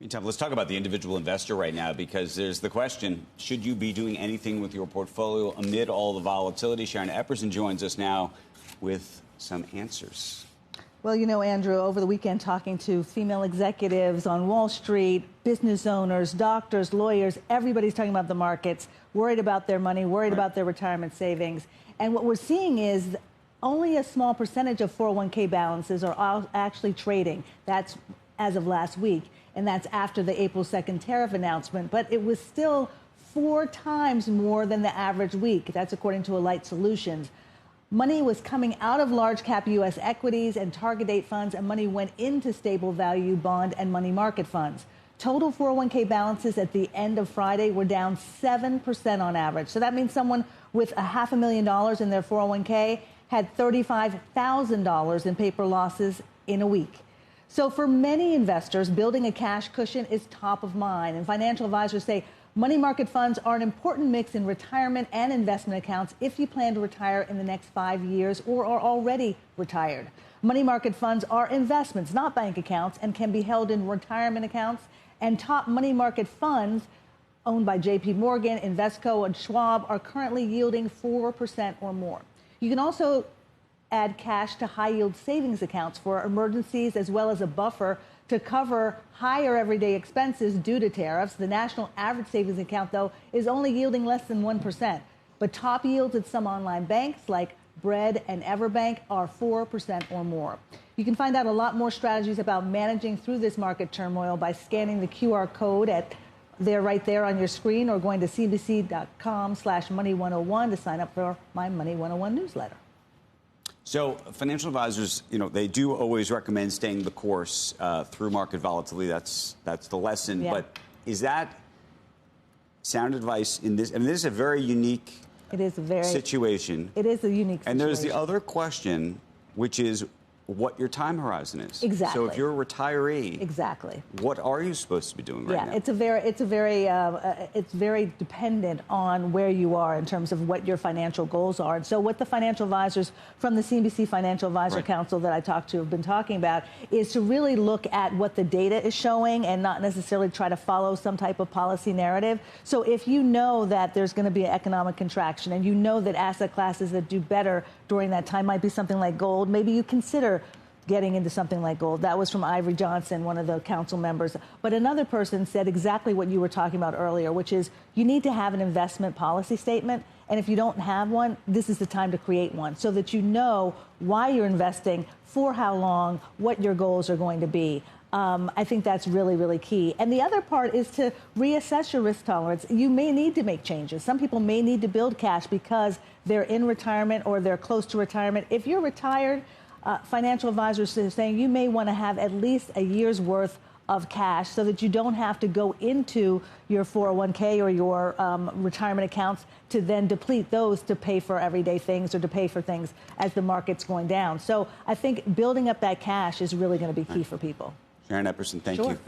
Meantime, let's talk about the individual investor right now, because there's the question, should you be doing anything with your portfolio amid all the volatility? Sharon Epperson joins us now with some answers. Well, you know, Andrew, over the weekend talking to female executives on Wall Street, business owners, doctors, lawyers, everybody's talking about the markets, worried about their money, worried about their retirement savings. And what we're seeing is only a small percentage of 401k balances are actually trading. That's as of last week. And that's after the April 2nd tariff announcement. But it was still 4 times more than the average week. That's according to Alight Solutions. Money was coming out of large cap U.S. equities and target date funds, and money went into stable value bond and money market funds. Total 401k balances at the end of Friday were down 7% on average. So that means someone with $500,000 in their 401k had $35,000 in paper losses in a week. So for many investors, building a cash cushion is top of mind. And financial advisors say money market funds are an important mix in retirement and investment accounts if you plan to retire in the next 5 years or are already retired. Money market funds are investments, not bank accounts, and can be held in retirement accounts. And top money market funds owned by J.P. Morgan, Invesco, and Schwab are currently yielding 4% or more. You can also add cash to high-yield savings accounts for emergencies, as well as a buffer to cover higher everyday expenses due to tariffs. The national average savings account, though, is only yielding less than 1%. But top yields at some online banks like Bread and Everbank are 4% or more. You can find out a lot more strategies about managing through this market turmoil by scanning the QR code right there on your screen, or going to cnbc.com/money101 to sign up for my Money 101 newsletter. So financial advisors, they do always recommend staying the course through market volatility. That's the lesson. Yeah. But is that sound advice in this? I mean, this is a very unique situation. It is a unique situation. And there's the other question, which is what your time horizon is. Exactly. So if you're a retiree, exactly, what are you supposed to be doing right now? Yeah, it's very dependent on where you are in terms of what your financial goals are. And so what the financial advisors from the CNBC Financial Advisor Council that I talked to have been talking about is to really look at what the data is showing and not necessarily try to follow some type of policy narrative. So if you know that there's going to be an economic contraction, and you know that asset classes that do better during that time might be something like gold, maybe you consider getting into something like gold. That was from Ivory Johnson, one of the council members. But another person said exactly what you were talking about earlier, which is you need to have an investment policy statement. And if you don't have one, this is the time to create one so that you know why you're investing, for how long, what your goals are going to be. I think that's really, really key. And the other part is to reassess your risk tolerance. You may need to make changes. Some people may need to build cash because they're in retirement or they're close to retirement. If you're retired, financial advisors are saying you may want to have at least a year's worth of cash so that you don't have to go into your 401k or your retirement accounts to then deplete those to pay for everyday things or to pay for things as the market's going down. So I think building up that cash is really going to be key for people. Sharon Epperson, thank you.